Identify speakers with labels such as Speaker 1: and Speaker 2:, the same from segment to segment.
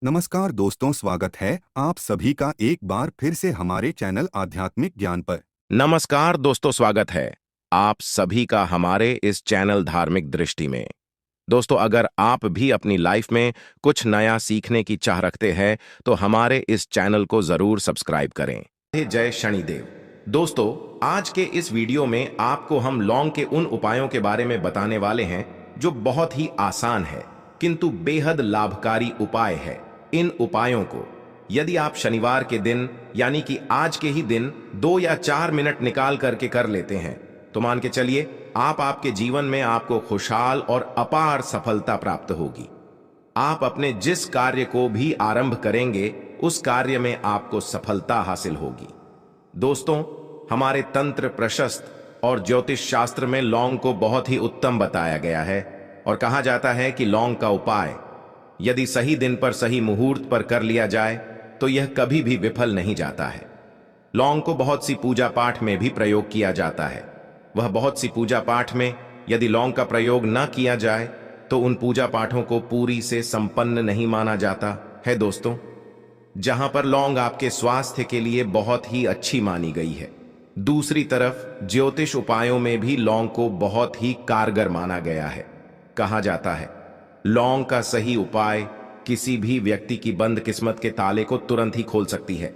Speaker 1: नमस्कार दोस्तों, स्वागत है आप सभी का एक बार फिर से हमारे चैनल आध्यात्मिक ज्ञान पर।
Speaker 2: नमस्कार दोस्तों, स्वागत है आप सभी का हमारे इस चैनल धार्मिक दृष्टि में। दोस्तों, अगर आप भी अपनी लाइफ में कुछ नया सीखने की चाह रखते हैं तो हमारे इस चैनल को जरूर सब्सक्राइब करें। जय शनिदेव। दोस्तों, आज के इस वीडियो में आपको हम लौंग के उन उपायों के बारे में बताने वाले हैं जो बहुत ही आसान है किंतु बेहद लाभकारी उपाय है। इन उपायों को यदि आप शनिवार के दिन यानी कि आज के ही दिन 2 या 4 मिनट निकाल करके कर लेते हैं तो मान के चलिए आपके जीवन में आपको खुशहाल और अपार सफलता प्राप्त होगी। आप अपने जिस कार्य को भी आरंभ करेंगे उस कार्य में आपको सफलता हासिल होगी। दोस्तों, हमारे तंत्र प्रशस्त और ज्योतिष शास्त्र में लौंग को बहुत ही उत्तम बताया गया है और कहा जाता है कि लौंग का उपाय यदि सही दिन पर सही मुहूर्त पर कर लिया जाए तो यह कभी भी विफल नहीं जाता है। लौंग को बहुत सी पूजा पाठ में भी प्रयोग किया जाता है। वह बहुत सी पूजा पाठ में यदि लौंग का प्रयोग न किया जाए तो उन पूजा पाठों को पूरी से संपन्न नहीं माना जाता है। दोस्तों, जहां पर लौंग आपके स्वास्थ्य के लिए बहुत ही अच्छी मानी गई है, दूसरी तरफ ज्योतिष उपायों में भी लौंग को बहुत ही कारगर माना गया है। कहा जाता है लौंग का सही उपाय किसी भी व्यक्ति की बंद किस्मत के ताले को तुरंत ही खोल सकती है।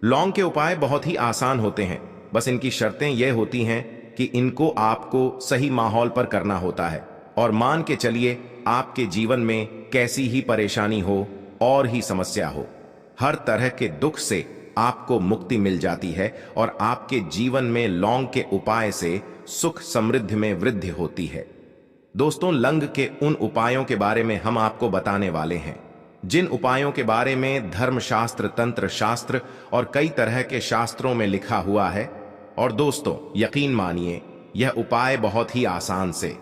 Speaker 2: लौंग के उपाय बहुत ही आसान होते हैं, बस इनकी शर्तें यह होती हैं कि इनको आपको सही माहौल पर करना होता है। और मान के चलिए आपके जीवन में कैसी ही परेशानी हो और ही समस्या हो, हर तरह के दुख से आपको मुक्ति मिल जाती है और आपके जीवन में लौंग के उपाय से सुख समृद्धि में वृद्धि होती है। दोस्तों, लौंग के उन उपायों के बारे में हम आपको बताने वाले हैं जिन उपायों के बारे में धर्मशास्त्र, तंत्र शास्त्र और कई तरह के शास्त्रों में लिखा हुआ है। और दोस्तों, यकीन मानिए यह उपाय बहुत ही आसान से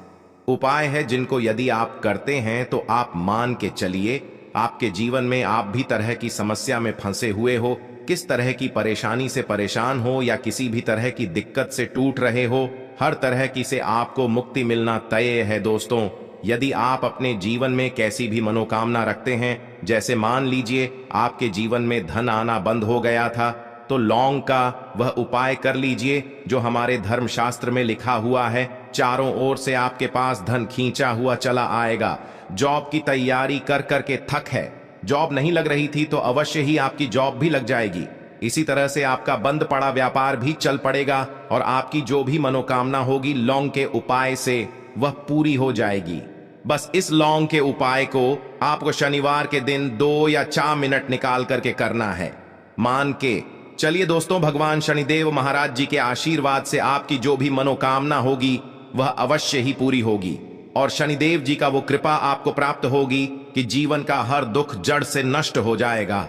Speaker 2: उपाय है जिनको यदि आप करते हैं तो आप मान के चलिए आपके जीवन में आप भी तरह की समस्या में फंसे हुए हो, किस तरह की परेशानी से परेशान हो या किसी भी तरह की दिक्कत से टूट रहे हो, हर तरह की से आपको मुक्ति मिलना तय है। दोस्तों, यदि आप अपने जीवन में कैसी भी मनोकामना रखते हैं, जैसे मान लीजिए आपके जीवन में धन आना बंद हो गया था, तो लौंग का वह उपाय कर लीजिए जो हमारे धर्मशास्त्र में लिखा हुआ है। चारों ओर से आपके पास धन खींचा हुआ चला आएगा। जॉब की तैयारी कर करके थक है, जॉब नहीं लग रही थी तो अवश्य ही आपकी जॉब भी लग जाएगी। इसी तरह से आपका बंद पड़ा व्यापार भी चल पड़ेगा और आपकी जो भी मनोकामना होगी लौंग के उपाय से वह पूरी हो जाएगी। बस इस लौंग के उपाय को आपको शनिवार के दिन 2 या 4 मिनट निकाल करके करना है। मान के चलिए दोस्तों, भगवान शनिदेव महाराज जी के आशीर्वाद से आपकी जो भी मनोकामना होगी वह अवश्य ही पूरी होगी और शनिदेव जी का वो कृपा आपको प्राप्त होगी कि जीवन का हर दुख जड़ से नष्ट हो जाएगा।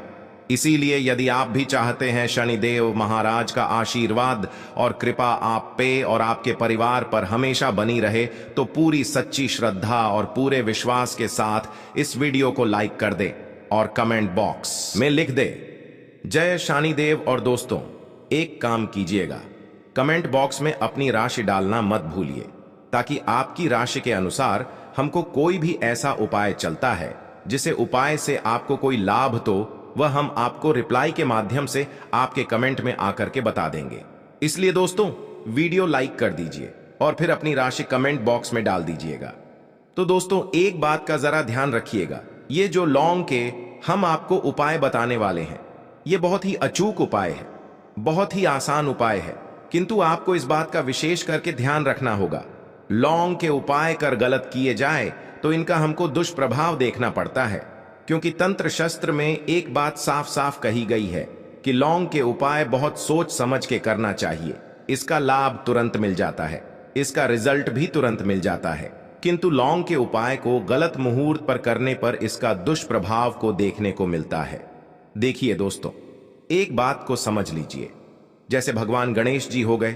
Speaker 2: इसीलिए यदि आप भी चाहते हैं शनिदेव महाराज का आशीर्वाद और कृपा आप पे और आपके परिवार पर हमेशा बनी रहे, तो पूरी सच्ची श्रद्धा और पूरे विश्वास के साथ इस वीडियो को लाइक कर दे और कमेंट बॉक्स में लिख दे जय शनिदेव। और दोस्तों, एक काम कीजिएगा, कमेंट बॉक्स में अपनी राशि डालना मत भूलिए, ताकि आपकी राशि के अनुसार हमको कोई भी ऐसा उपाय चलता है जिसे उपाय से आपको कोई लाभ तो वह हम आपको रिप्लाई के माध्यम से आपके कमेंट में आकर के बता देंगे। इसलिए दोस्तों, वीडियो लाइक कर दीजिए और फिर अपनी राशि कमेंट बॉक्स में डाल दीजिएगा। तो दोस्तों, एक बात का जरा ध्यान रखिएगा, ये जो लौंग के हम आपको उपाय बताने वाले हैं ये बहुत ही अचूक उपाय है, बहुत ही आसान उपाय है, किंतु आपको इस बात का विशेष करके ध्यान रखना होगा। लौंग के उपाय कर गलत किए जाए तो इनका हमको दुष्प्रभाव देखना पड़ता है, क्योंकि तंत्र शास्त्र में एक बात साफ साफ कही गई है कि लौंग के उपाय बहुत सोच समझ के करना चाहिए। इसका लाभ तुरंत मिल जाता है, इसका रिजल्ट भी तुरंत मिल जाता है, किंतु लौंग के उपाय को गलत मुहूर्त पर करने पर इसका दुष्प्रभाव को देखने को मिलता है। देखिए दोस्तों, एक बात को समझ लीजिए, जैसे भगवान गणेश जी हो गए,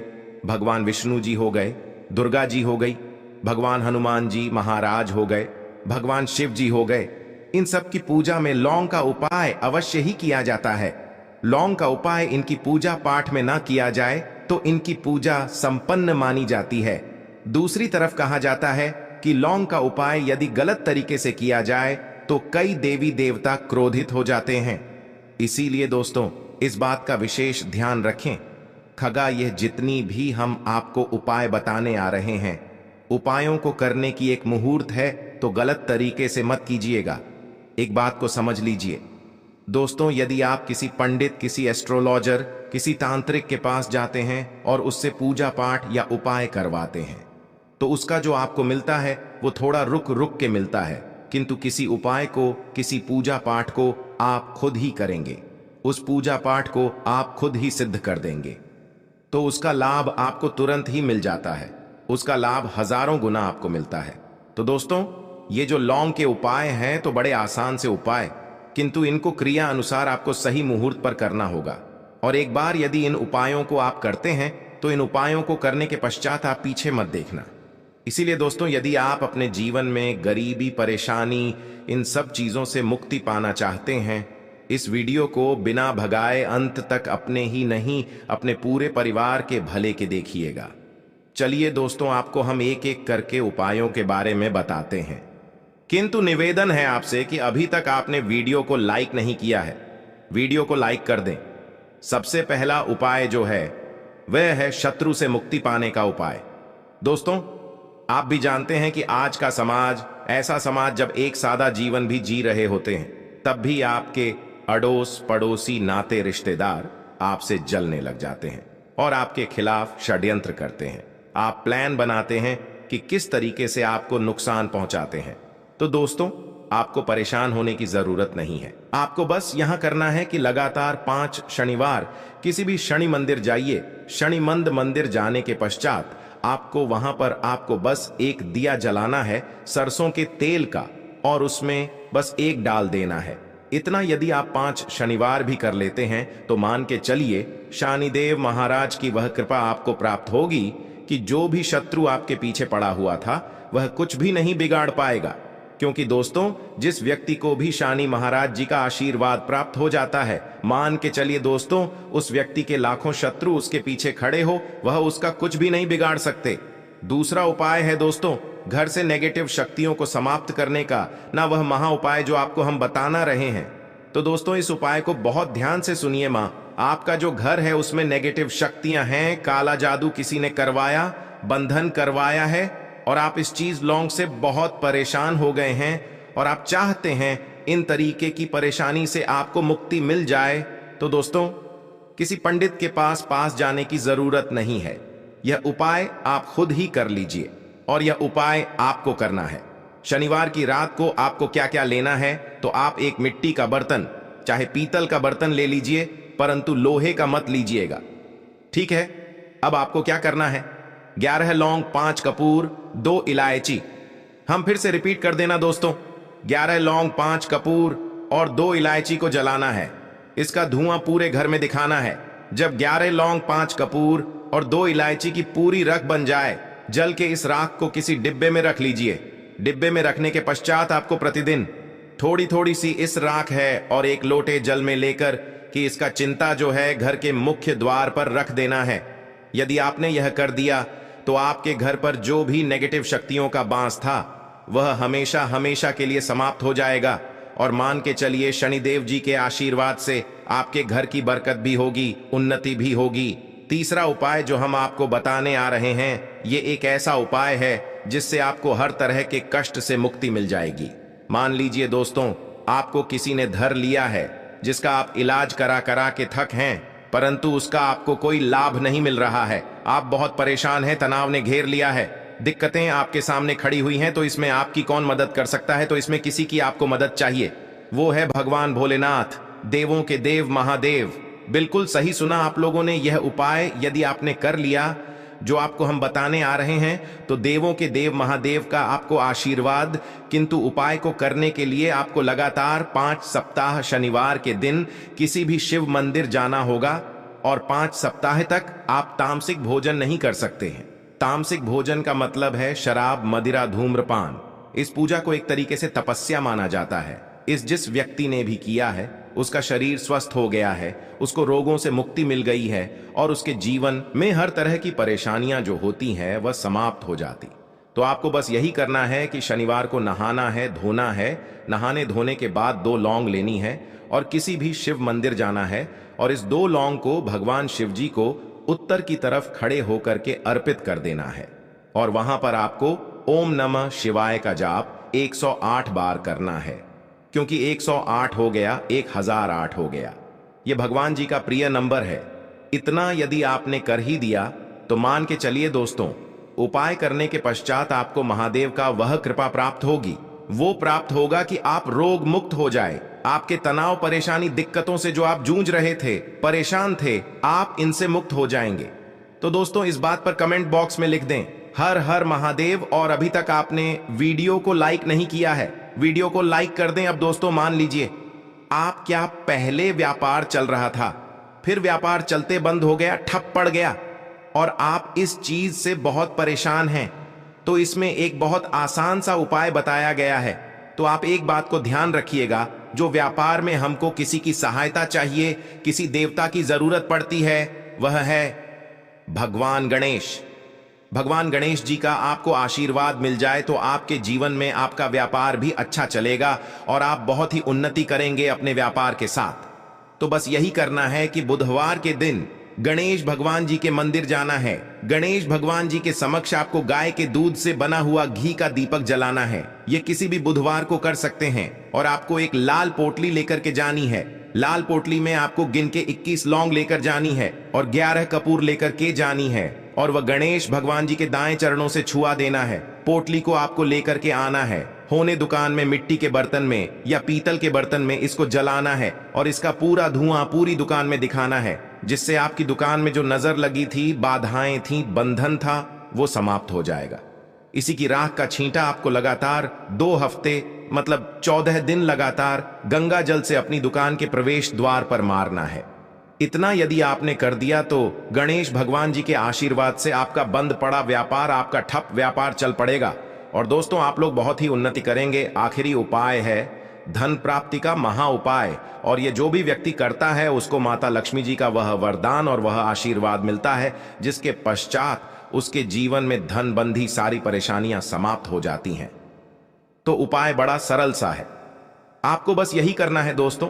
Speaker 2: भगवान विष्णु जी हो गए, दुर्गा जी हो गई, भगवान हनुमान जी महाराज हो गए, भगवान शिव जी हो गए, इन सब की पूजा में लौंग का उपाय अवश्य ही किया जाता है। लौंग का उपाय इनकी पूजा पाठ में ना किया जाए तो इनकी पूजा संपन्न मानी जाती है। दूसरी तरफ कहा जाता है कि लौंग का उपाय यदि गलत तरीके से किया जाए तो कई देवी देवता क्रोधित हो जाते हैं। इसीलिए दोस्तों इस बात का विशेष ध्यान रखें। खगा, यह जितनी भी हम आपको उपाय बताने आ रहे हैं, उपायों को करने की एक मुहूर्त है, तो गलत तरीके से मत कीजिएगा। एक बात को समझ लीजिए दोस्तों, यदि आप किसी पंडित, किसी एस्ट्रोलॉजर, किसी तांत्रिक के पास जाते हैं और उससे पूजा पाठ या उपाय करवाते हैं, तो उसका जो आपको मिलता है वो थोड़ा रुक रुक के मिलता है, किंतु किसी उपाय को, किसी पूजा पाठ को आप खुद ही करेंगे, उस पूजा पाठ को आप खुद ही सिद्ध कर देंगे, तो उसका लाभ आपको तुरंत ही मिल जाता है। उसका लाभ हजारों गुना आपको मिलता है। तो दोस्तों, ये जो लौंग के उपाय हैं तो बड़े आसान से उपाय, किंतु इनको क्रिया अनुसार आपको सही मुहूर्त पर करना होगा। और एक बार यदि इन उपायों को आप करते हैं तो इन उपायों को करने के पश्चात आप पीछे मत देखना। इसीलिए दोस्तों, यदि आप अपने जीवन में गरीबी, परेशानी, इन सब चीजों से मुक्ति पाना चाहते हैं, इस वीडियो को बिना भगाए अंत तक अपने ही नहीं, अपने पूरे परिवार के भले के देखिएगा। चलिए दोस्तों, आपको हम एक एक करके उपायों के बारे में बताते हैं, किंतु निवेदन है आपसे कि अभी तक आपने वीडियो को लाइक नहीं किया है, वीडियो को लाइक कर दें। सबसे पहला उपाय जो है वह है शत्रु से मुक्ति पाने का उपाय। दोस्तों, आप भी जानते हैं कि आज का समाज ऐसा समाज, जब एक सादा जीवन भी जी रहे होते हैं, तब भी आपके अड़ोस पड़ोसी, नाते रिश्तेदार आपसे जलने लग जाते हैं और आपके खिलाफ षड्यंत्र करते हैं। आप प्लान बनाते हैं कि किस तरीके से आपको नुकसान पहुंचाते हैं। तो दोस्तों, आपको परेशान होने की जरूरत नहीं है। आपको बस यहां करना है कि लगातार 5 शनिवार किसी भी शनि मंदिर जाइए। शनि मंदिर जाने के पश्चात आपको वहां पर आपको बस एक दिया जलाना है सरसों के तेल का, और उसमें बस एक डाल देना है। इतना यदि आप 5 शनिवार भी कर लेते हैं तो मान के चलिए शनिदेव महाराज की वह कृपा आपको प्राप्त होगी कि जो भी शत्रु आपके पीछे पड़ा हुआ था वह कुछ भी नहीं बिगाड़ पाएगा। क्योंकि दोस्तों, जिस व्यक्ति को भी शनि महाराज जी का आशीर्वाद प्राप्त हो जाता है, मान के चलिए दोस्तों, उस व्यक्ति के लाखों शत्रु उसके पीछे खड़े हो, वह उसका कुछ भी नहीं बिगाड़ सकते। दूसरा उपाय है दोस्तों, घर से नेगेटिव शक्तियों को समाप्त करने का, ना वह महा उपाय जो आपको हम बताना रहे हैं। तो दोस्तों, इस उपाय को बहुत ध्यान से सुनिए। मां, आपका जो घर है उसमें नेगेटिव शक्तियां हैं, काला जादू किसी ने करवाया, बंधन करवाया है, और आप इस चीज लौंग से बहुत परेशान हो गए हैं और आप चाहते हैं इन तरीके की परेशानी से आपको मुक्ति मिल जाए, तो दोस्तों, किसी पंडित के पास जाने की जरूरत नहीं है। यह उपाय आप खुद ही कर लीजिए, और यह उपाय आपको करना है। शनिवार की रात को आपको क्या क्या लेना है, तो आप एक मिट्टी का बर्तन, चाहे पीतल का बर्तन ले लीजिए, परंतु लोहे का मत लीजिएगा, ठीक है। अब आपको क्या करना है, 11 लौंग, 5 कपूर, 2 इलायची। हम फिर से रिपीट कर देना दोस्तों, 11 लौंग, 5 कपूर और 2 इलायची को जलाना है। इसका धुआं पूरे घर में दिखाना है। जब 11 लौंग, 5 कपूर और 2 इलायची की पूरी राख बन जाए, जल के इस राख को किसी डिब्बे में रख लीजिए। डिब्बे में रखने के पश्चात आपको प्रतिदिन थोड़ी थोड़ी सी इस राख है और 1 लोटे जल में लेकर कि इसका चिंता जो है घर के मुख्य द्वार पर रख देना है। यदि आपने यह कर दिया तो आपके घर पर जो भी नेगेटिव शक्तियों का बांस था वह हमेशा हमेशा के लिए समाप्त हो जाएगा, और मान के चलिए शनिदेव जी के आशीर्वाद से आपके घर की बरकत भी होगी, उन्नति भी होगी। तीसरा उपाय जो हम आपको बताने आ रहे हैं, ये एक ऐसा उपाय है जिससे आपको हर तरह के कष्ट से मुक्ति मिल जाएगी। मान लीजिए दोस्तों, आपको किसी ने धर लिया है जिसका आप इलाज करा करा के थक हैं, परंतु उसका आपको कोई लाभ नहीं मिल रहा है। आप बहुत परेशान हैं, तनाव ने घेर लिया है, दिक्कतें आपके सामने खड़ी हुई हैं, तो इसमें आपकी कौन मदद कर सकता है? तो इसमें किसी की आपको मदद चाहिए, वो है भगवान भोलेनाथ, देवों के देव महादेव। बिल्कुल सही सुना आप लोगों ने। यह उपाय यदि आपने कर लिया जो आपको हम बताने आ रहे हैं, तो देवों के देव महादेव का आपको आशीर्वाद। किंतु उपाय को करने के लिए आपको लगातार 5 सप्ताह शनिवार के दिन किसी भी शिव मंदिर जाना होगा, और 5 सप्ताह तक आप तामसिक भोजन नहीं कर सकते हैं। तामसिक भोजन का मतलब है शराब, मदिरा, धूम्रपान। इस पूजा को एक तरीके से तपस्या माना जाता है। जिस व्यक्ति ने भी किया है उसका शरीर स्वस्थ हो गया है, उसको रोगों से मुक्ति मिल गई है, और उसके जीवन में हर तरह की परेशानियां जो होती हैं वह समाप्त हो जाती। तो आपको बस यही करना है कि शनिवार को नहाना है, धोना है। नहाने धोने के बाद 2 लौंग लेनी है और किसी भी शिव मंदिर जाना है और इस 2 लौंग को भगवान शिव जी को उत्तर की तरफ खड़े होकर के अर्पित कर देना है और वहां पर आपको ओम नमः शिवाय का जाप 108 बार करना है, क्योंकि 108 हो गया 1008 हो गया। यह भगवान जी का प्रिय नंबर है। इतना यदि आपने कर ही दिया तो मान के चलिए दोस्तों, उपाय करने के पश्चात आपको महादेव का वह कृपा प्राप्त होगी। वो प्राप्त होगा कि आप रोग मुक्त हो जाए। आपके तनाव, परेशानी, दिक्कतों से जो आप जूझ रहे थे, परेशान थे, आप इनसे मुक्त हो जाएंगे। तो दोस्तों इस बात पर कमेंट बॉक्स में लिख दें हर हर महादेव। और अभी तक आपने वीडियो को लाइक नहीं किया है, वीडियो को लाइक कर दें। अब दोस्तों मान लीजिए, आप क्या पहले व्यापार चल रहा था, फिर व्यापार चलते बंद हो गया, ठप पड़ गया और आप इस चीज से बहुत परेशान हैं, तो इसमें एक बहुत आसान सा उपाय बताया गया है। तो आप एक बात को ध्यान रखिएगा, जो व्यापार में हमको किसी की सहायता चाहिए, किसी देवता की जरूरत पड़ती है, वह है भगवान गणेश। भगवान गणेश जी का आपको आशीर्वाद मिल जाए तो आपके जीवन में आपका व्यापार भी अच्छा चलेगा और आप बहुत ही उन्नति करेंगे अपने व्यापार के साथ। तो बस यही करना है कि बुधवार के दिन गणेश भगवान जी के मंदिर जाना है। गणेश भगवान जी के समक्ष आपको गाय के दूध से बना हुआ घी का दीपक जलाना है। ये किसी भी बुधवार को कर सकते हैं और आपको एक लाल पोटली लेकर के जानी है। लाल पोटली में आपको गिन के 21 लौंग लेकर जानी है और 11 कपूर लेकर के जानी है और वह गणेश भगवान जी के दाएं चरणों से छुआ देना है। पोटली को आपको लेकर के आना है, होने दुकान में मिट्टी के बर्तन में या पीतल के बर्तन में इसको जलाना है और इसका पूरा धुआं पूरी दुकान में दिखाना है, जिससे आपकी दुकान में जो नजर लगी थी, बाधाएं थी, बंधन था, वो समाप्त हो जाएगा। इसी की राख का छींटा आपको लगातार 2 हफ्ते मतलब 14 दिन लगातार गंगा जल से अपनी दुकान के प्रवेश द्वार पर मारना है। इतना यदि आपने कर दिया तो गणेश भगवान जी के आशीर्वाद से आपका बंद पड़ा व्यापार, आपका ठप व्यापार चल पड़ेगा और दोस्तों आप लोग बहुत ही उन्नति करेंगे। आखिरी उपाय है धन प्राप्ति का महा उपाय, और ये जो भी व्यक्ति करता है उसको माता लक्ष्मी जी का वह वरदान और वह आशीर्वाद मिलता है, जिसके पश्चात उसके जीवन में धन बंधी सारी परेशानियां समाप्त हो जाती हैं। तो उपाय बड़ा सरल सा है, आपको बस यही करना है दोस्तों।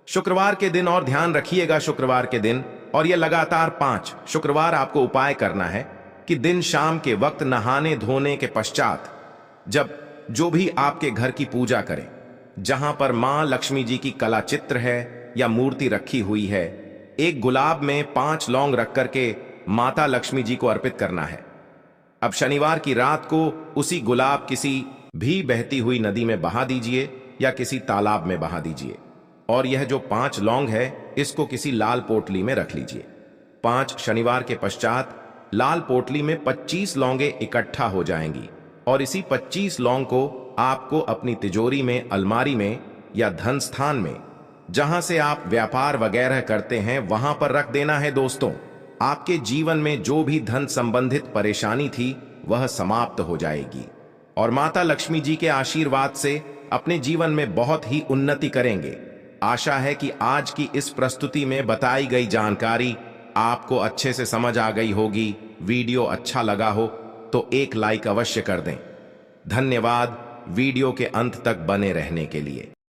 Speaker 2: शुक्रवार के दिन, और ध्यान रखिएगा शुक्रवार के दिन, और यह लगातार 5 शुक्रवार आपको उपाय करना है कि दिन शाम के वक्त नहाने धोने के पश्चात जब जो भी आपके घर की पूजा करें, जहां पर मां लक्ष्मी जी की कला चित्र है या मूर्ति रखी हुई है, एक गुलाब में 5 लौंग रख करके माता लक्ष्मी जी को अर्पित करना है। अब शनिवार की रात को उसी गुलाब किसी भी बहती हुई नदी में बहा दीजिए या किसी तालाब में बहा दीजिए और यह जो 5 लौंग है इसको किसी लाल पोटली में रख लीजिए। 5 शनिवार के पश्चात लाल पोटली में 25 लौंगे इकट्ठा हो जाएंगी और इसी 25 लौंग को आपको अपनी तिजोरी में, अलमारी में या धन स्थान में, जहां से आप व्यापार वगैरह करते हैं, वहां पर रख देना है दोस्तों। आपके जीवन में जो भी धन संबंधित परेशानी थी वह समाप्त हो जाएगी और माता लक्ष्मी जी के आशीर्वाद से अपने जीवन में बहुत ही उन्नति करेंगे। आशा है कि आज की इस प्रस्तुति में बताई गई जानकारी आपको अच्छे से समझ आ गई होगी। वीडियो अच्छा लगा हो तो एक लाइक अवश्य कर दें। धन्यवाद वीडियो के अंत तक बने रहने के लिए।